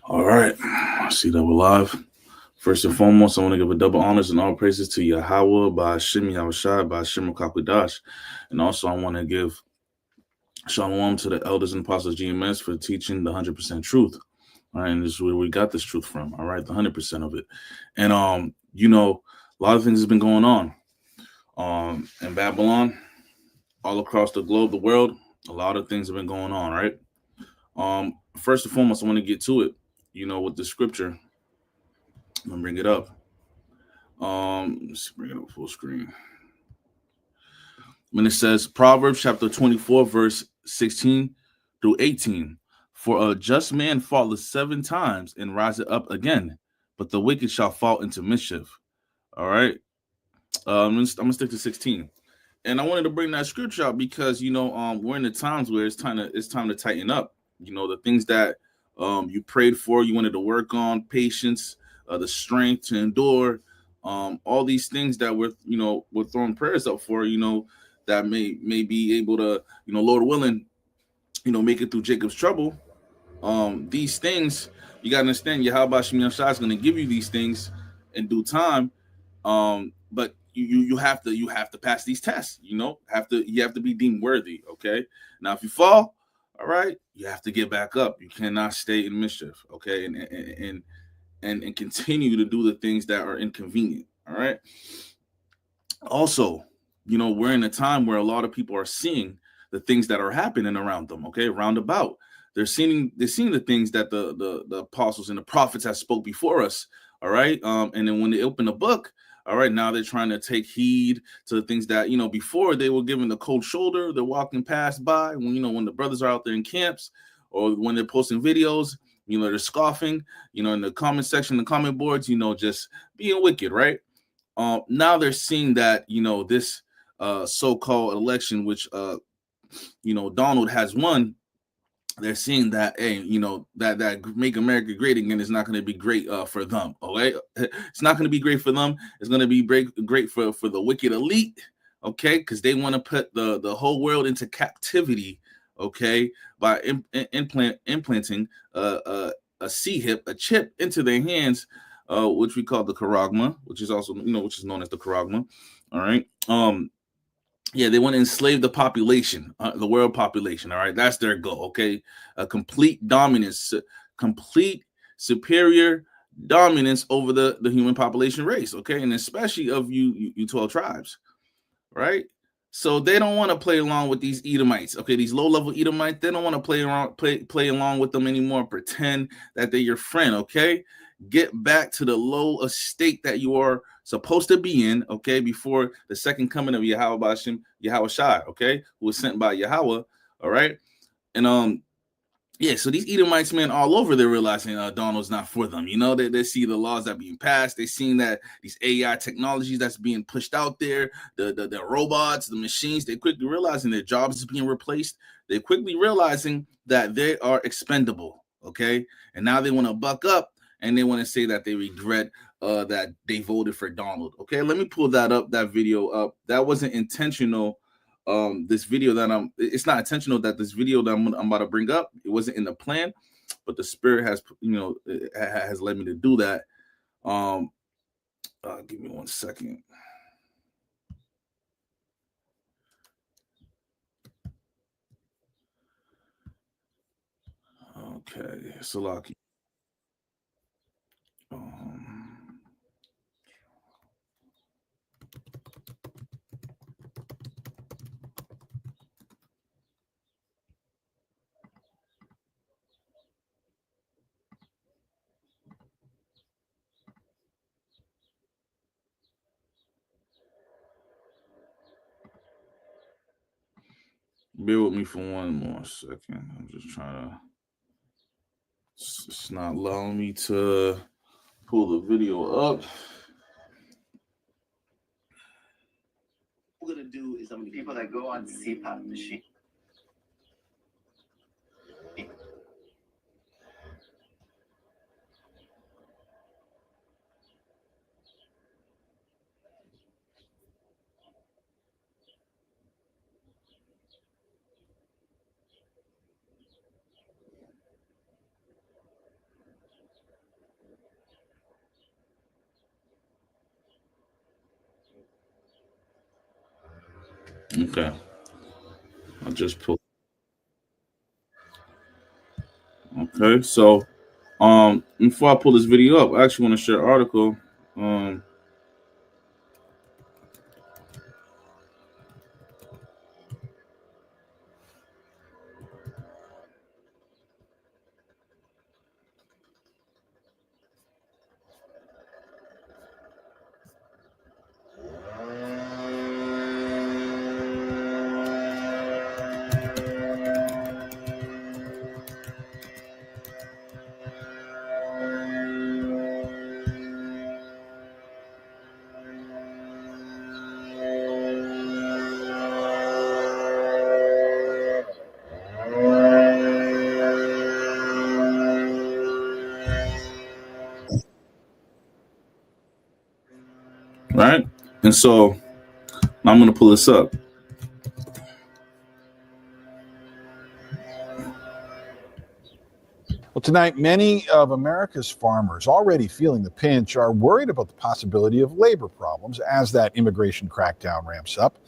All right. I see that we're live. First and foremost, I want to give a double honors and all praises to Yahweh by Shim Yahushai by Shim Kakudash. And also, I want to give shalom to the elders and apostles GMS for teaching the 100% truth. All right. And this is where we got this truth from. All right. The 100% of it. And, a lot of things have been going on in Babylon, all across the globe, the world. A lot of things have been going on. Right. First and foremost, I want to get to it, with the scripture. I'm gonna bring it up. Let's bring it up full screen. When it says Proverbs chapter 24, verse 16 through 18, for a just man falleth 7 times and riseth up again, but the wicked shall fall into mischief. All right. I'm gonna stick to 16. And I wanted to bring that scripture out because we're in the times where it's time to tighten up. The things that you prayed for, you wanted to work on, patience, the strength to endure, all these things that we're throwing prayers up for, that may be able to, Lord willing, make it through Jacob's trouble. These things you gotta understand, Yahweh Shem Yahshua is gonna give you these things in due time. But you have to pass these tests. You have to be deemed worthy. Okay. Now, if you fall, all right, you have to get back up. You cannot stay in mischief. Okay, and continue to do the things that are inconvenient. All right. Also, we're in a time where a lot of people are seeing the things that are happening around them. Okay, roundabout. They're seeing the things that the apostles and the prophets have spoke before us. All right. And then when they open the book, all right, now they're trying to take heed to the things that, before they were given the cold shoulder, they're walking past by when the brothers are out there in camps or when they're posting videos, they're scoffing, in the comment section, the comment boards, just being wicked, right? Now they're seeing that, this so-called election, which, Donald has won. They're seeing that, hey, that make America great again is not going to be great for them. Okay, it's not going to be great for them. It's going to be great for the wicked elite. Okay, because they want to put the whole world into captivity. Okay, by implanting a a chip into their hands, which we call the charagma, which is also which is known as the charagma. All right. Yeah, they want to enslave the population, the world population. All right, that's their goal. Okay, a complete dominance, complete superior dominance over the human population race. Okay, and especially of you 12 tribes, right? So they don't want to play along with these Edomites. Okay, these low level Edomites, they don't want to play along with them anymore. Pretend that they're your friend. Okay, get back to the low estate that you are supposed to be in, okay, before the second coming of Yahweh Bashim, Yahweh Shai, okay, who was sent by Yahweh, all right? And yeah, so these Edomites, man, all over, they're realizing Donald's not for them. They see the laws that are being passed. They're seeing that these AI technologies that's being pushed out there, the robots, the machines, they quickly realizing their jobs is being replaced. They're quickly realizing that they are expendable, okay? And now they want to buck up and they want to say that they regret that they voted for Donald. Okay, let me pull that video up. That wasn't intentional. This video that it's not intentional that this video that I'm about to bring up, it wasn't in the plan, but the spirit has has led me to do that. Give me 1 second. Okay, Salaki. Bear with me for 1 more second. I'm just trying to. It's not allowing me to pull the video up. What we're gonna do is people that go on CPAP machine. Okay. I'll just pull. Okay. So before I pull this video up, I actually want to share an article. Um right? And so I'm gonna pull this up. Well, tonight, many of America's farmers already feeling the pinch are worried about the possibility of labor problems as that immigration crackdown ramps up.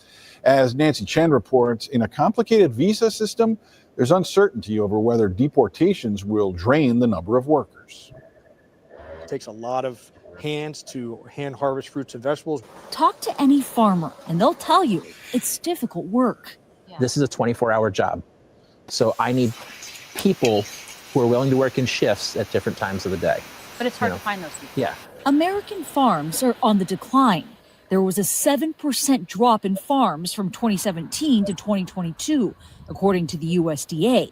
As Nancy Chen reports, in a complicated visa system, there's uncertainty over whether deportations will drain the number of workers. It takes a lot of hands to hand harvest fruits and vegetables. Talk to any farmer and they'll tell you it's difficult work. This is a 24-hour job. So I need people who are willing to work in shifts at different times of the day. But it's hard to find those people. Yeah. American farms are on the decline. There was a 7% drop in farms from 2017 to 2022, according to the USDA.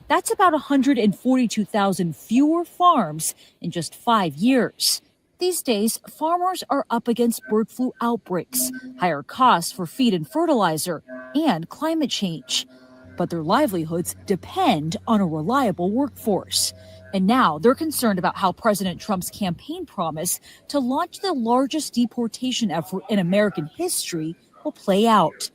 That's about 142,000 fewer farms in just 5 years. These days, farmers are up against bird flu outbreaks, higher costs for feed and fertilizer, and climate change. But their livelihoods depend on a reliable workforce. And now they're concerned about how President Trump's campaign promise to launch the largest deportation effort in American history will play out.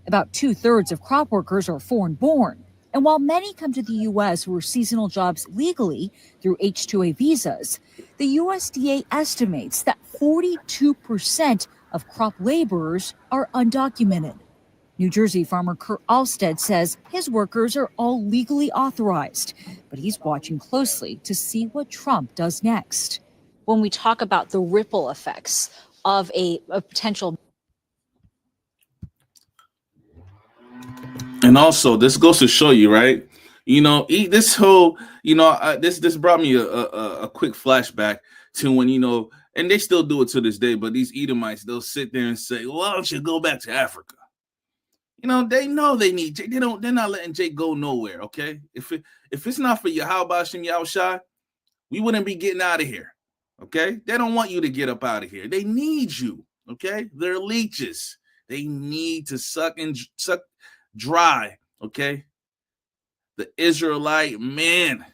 About 2/3 of crop workers are foreign-born. And while many come to the U.S. for seasonal jobs legally through H-2A visas, the USDA estimates that 42% of crop laborers are undocumented. New Jersey farmer Kurt Alstead says his workers are all legally authorized, but he's watching closely to see what Trump does next. When we talk about the ripple effects of a potential. And also, this goes to show you, right? You know, this whole, you know, this brought me a quick flashback to when, you know, and they still do it to this day, but these Edomites, they'll sit there and say, well, why don't you go back to Africa? You know they need Jake. They're not letting Jake go nowhere. Okay. If it's not for Yahweh Hashem Yahushai, we wouldn't be getting out of here. Okay. They don't want you to get up out of here. They need you. Okay. They're leeches. They need to suck dry. Okay. The Israelite man.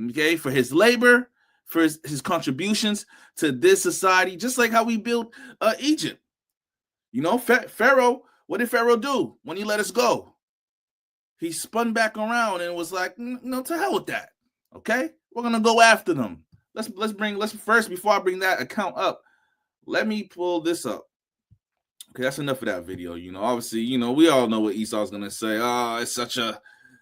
Okay. For his labor, for his contributions to this society, just like how we built Egypt. You know, Pharaoh. What did Pharaoh do when he let us go? He spun back around and was like, no, to hell with that. Okay, we're gonna go after them. Let's first, before I bring that account up, let me pull this up. Okay, that's enough of that video. You know, obviously, you know, we all know what Esau's gonna say. Oh, it's such a,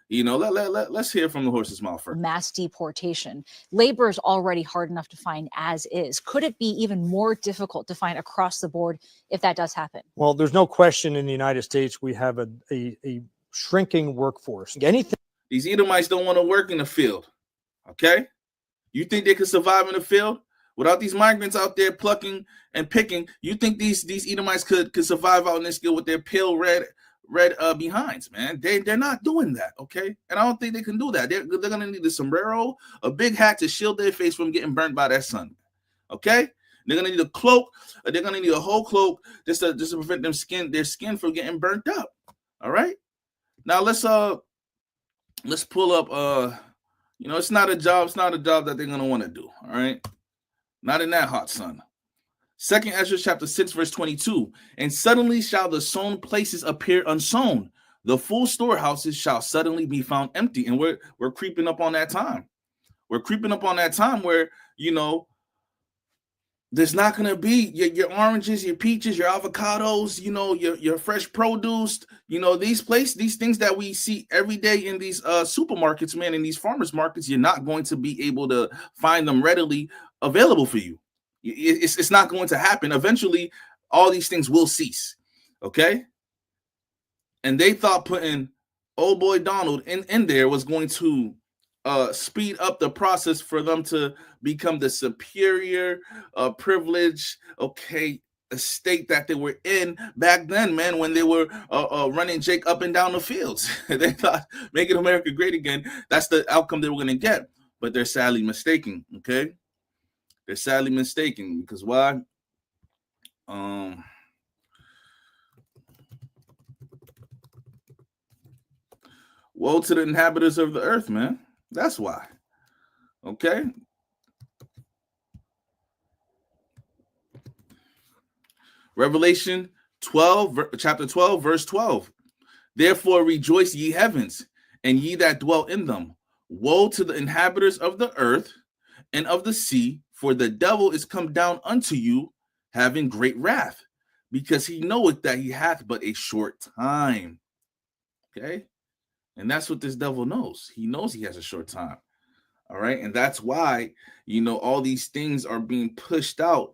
you know, let's hear from the horse's mouth first. Mass deportation. Labor is already hard enough to find as is. Could it be even more difficult to find across the board if that does happen? Well, there's no question in the United States we have a shrinking workforce. Anything. These Edomites don't want to work in the field. Okay? You think they could survive in the field without these migrants out there plucking and picking? You think these Edomites could survive out in this field with their pale red behinds, man? They're not doing that, okay? And I don't think they can do that. They're gonna need a sombrero, a big hat to shield their face from getting burnt by that sun, okay? They're gonna need a cloak. They're gonna need a whole cloak just to prevent their skin from getting burnt up. All right. Now let's pull up. You know, it's not a job that they're gonna want to do. All right, not in that hot sun. 2 Ezra chapter 6, verse 22. And suddenly shall the sown places appear unsown. The full storehouses shall suddenly be found empty. And we're creeping up on that time. We're creeping up on that time where, you know, there's not going to be your oranges, your peaches, your avocados, your fresh produce, these things that we see every day in these supermarkets, man, in these farmers markets. You're not going to be able to find them readily available for you. It's not going to happen. Eventually, all these things will cease. Okay. And they thought putting old boy Donald in there was going to speed up the process for them to become the superior privilege, estate that they were in back then, man, when they were running Jake up and down the fields. They thought making America great again, that's the outcome they were going to get. But they're sadly mistaken, okay? They're sadly mistaken because why? Woe to the inhabitants of the earth, man. That's why. Okay. Revelation 12, chapter 12, verse 12. Therefore rejoice, ye heavens, and ye that dwell in them. Woe to the inhabitants of the earth and of the sea, for the devil is come down unto you, having great wrath, because he knoweth that he hath but a short time. Okay. And that's what this devil knows. He knows he has a short time. All right. And that's why, all these things are being pushed out,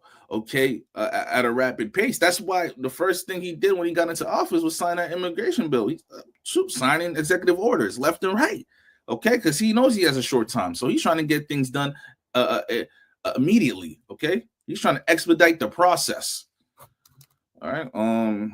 at a rapid pace. That's why the first thing he did when he got into office was sign that immigration bill. He's signing executive orders left and right. Okay. Because he knows he has a short time. So he's trying to get things done immediately. Okay. He's trying to expedite the process. All right.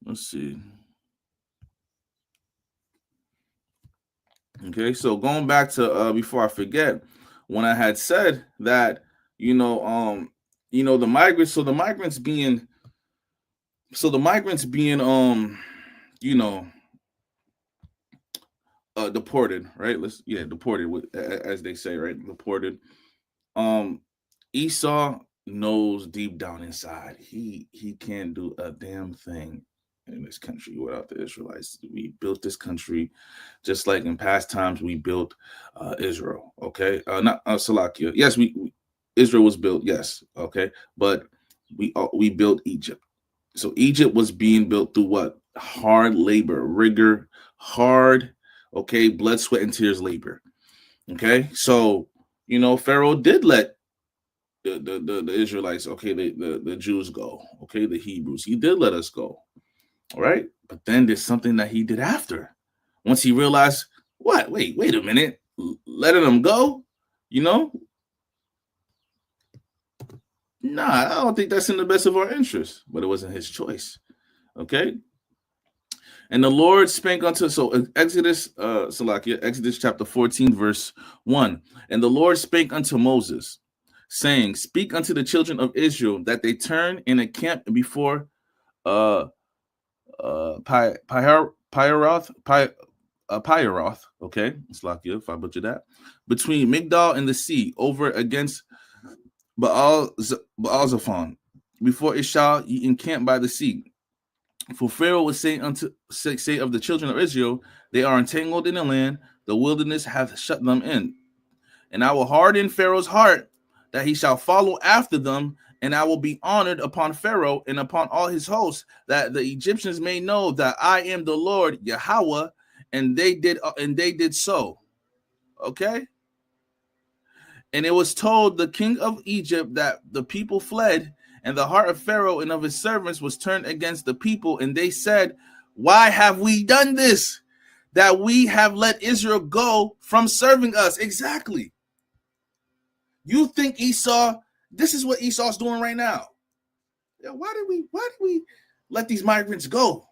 Let's see. Okay, so going back to before I forget, when I had said that, the migrants, the migrants being deported, right? Deported, as they say, right? Deported. Esau knows deep down inside he can't do a damn thing in this country without the Israelites. We built this country just like in past times we built Israel. Okay, not Salakia. Yes, we Israel was built. Yes, okay, but we built Egypt. So Egypt was being built through what? Hard labor, rigor, hard, blood, sweat, and tears labor. Okay, so Pharaoh did let the Israelites, the Jews go, the Hebrews. He did let us go. All right. But then there's something that he did after. Once he realized, what? Wait a minute. Letting them go? Nah, I don't think that's in the best of our interest. But it wasn't his choice. Okay. And the Lord spake unto, Exodus chapter 14, verse 1. And the Lord spake unto Moses, saying, speak unto the children of Israel that they turn in a camp before Pyaroth, Slakia, if I butcher that, between Migdal and the sea, over against Baal-Zephon, before it shall ye encamp by the sea. For Pharaoh was saying of the children of Israel, they are entangled in the land, the wilderness hath shut them in. And I will harden Pharaoh's heart, that he shall follow after them, and I will be honored upon Pharaoh and upon all his hosts, that the Egyptians may know that I am the Lord Yahweh, and they did so. Okay. And it was told the king of Egypt that the people fled, and the heart of Pharaoh and of his servants was turned against the people, and they said, why have we done this, that we have let Israel go from serving us? Exactly. You think Esau, this is what Esau's doing right now. Why did we let these migrants go?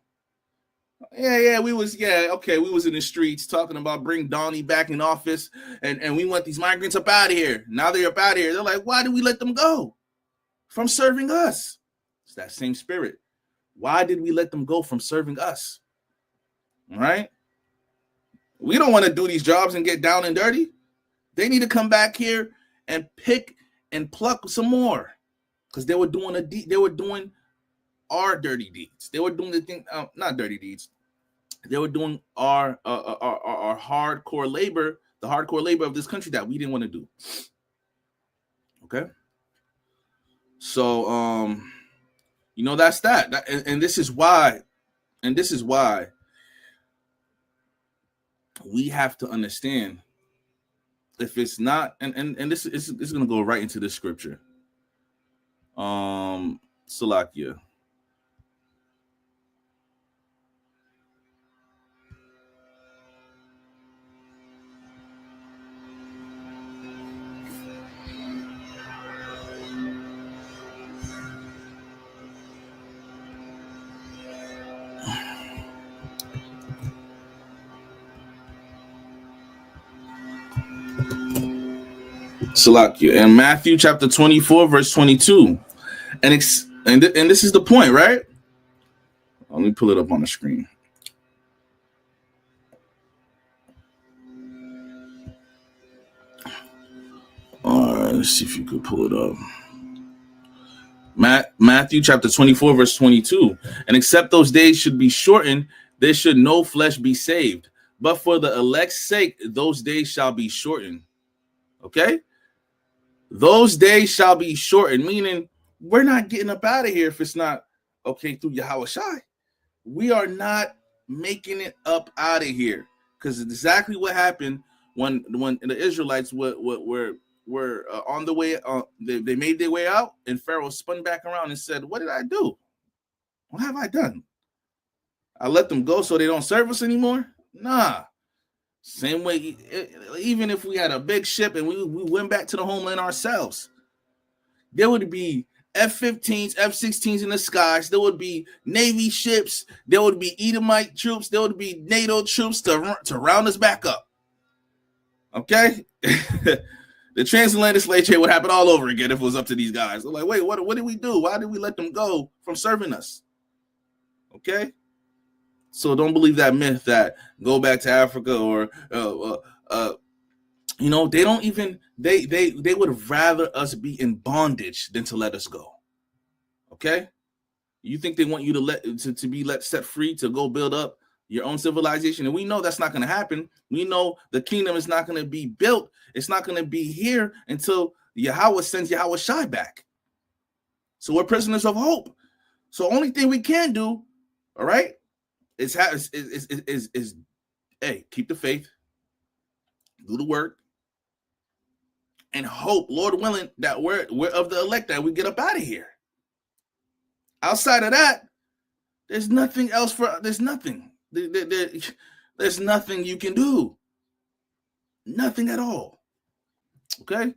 We was in the streets talking about bring Donnie back in office, and we want these migrants up out of here. Now they're up out of here. They're like, why did we let them go from serving us? It's that same spirit. Why did we let them go from serving us? All right. We don't want to do these jobs and get down and dirty. They need to come back here and pick and pluck some more, because they were doing our dirty deeds. They were doing the thing, not dirty deeds. They were doing our hardcore labor, the hardcore labor of this country that we didn't want to do. Okay. So, that's that. And this is why we have to understand, if it's not, and this is going to go right into this scripture. Salakia. Salakia. And Matthew chapter 24, verse 22. And this is the point, right? Let me pull it up on the screen. All right, let's see if you could pull it up. Matthew chapter 24, verse 22. And except those days should be shortened, there should no flesh be saved. But for the elect's sake, those days shall be shortened. Okay? Those days shall be shortened, meaning we're not getting up out of here if it's not okay through Yahweh Shai. We are not making it up out of here, because it's exactly what happened when the Israelites were on the way. They made their way out, and Pharaoh spun back around and said, "What did I do? What have I done? I let them go so they don't serve us anymore? Nah." Same way, even if we had a big ship and we went back to the homeland ourselves, there would be F-15s, F-16s in the skies. There would be Navy ships. There would be Edomite troops. There would be NATO troops to round us back up. Okay? The transatlantic slave trade would happen all over again if it was up to these guys. They're like, wait, what did we do? Why did we let them go from serving us? Okay? So don't believe that myth that go back to Africa or they don't even they would rather us be in bondage than to let us go. Okay? You think they want you to be set free to go build up your own civilization? And we know that's not going to happen. We know the kingdom is not going to be built. It's not going to be here until Yahweh sends Yahweh Shai back. So we're prisoners of hope. So only thing we can do, all right, is hey, keep the faith, do the work, and hope, Lord willing, that we're of the elect, that we get up out of here. Outside of that, there's nothing else there's nothing. There's nothing you can do. Nothing at all. Okay?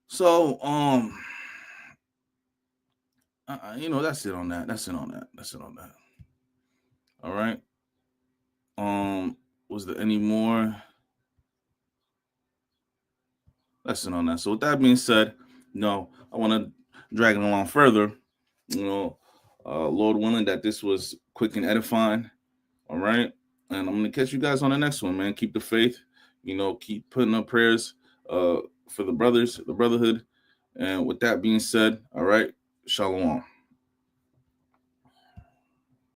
So, that's it on that. That's it on that. All right. Was there any more? That's it on that. So with that being said, I want to drag it along further. Lord willing, that this was quick and edifying. All right. And I'm going to catch you guys on the next one, man. Keep the faith. Keep putting up prayers for the brothers, the brotherhood. And with that being said, all right, shalom.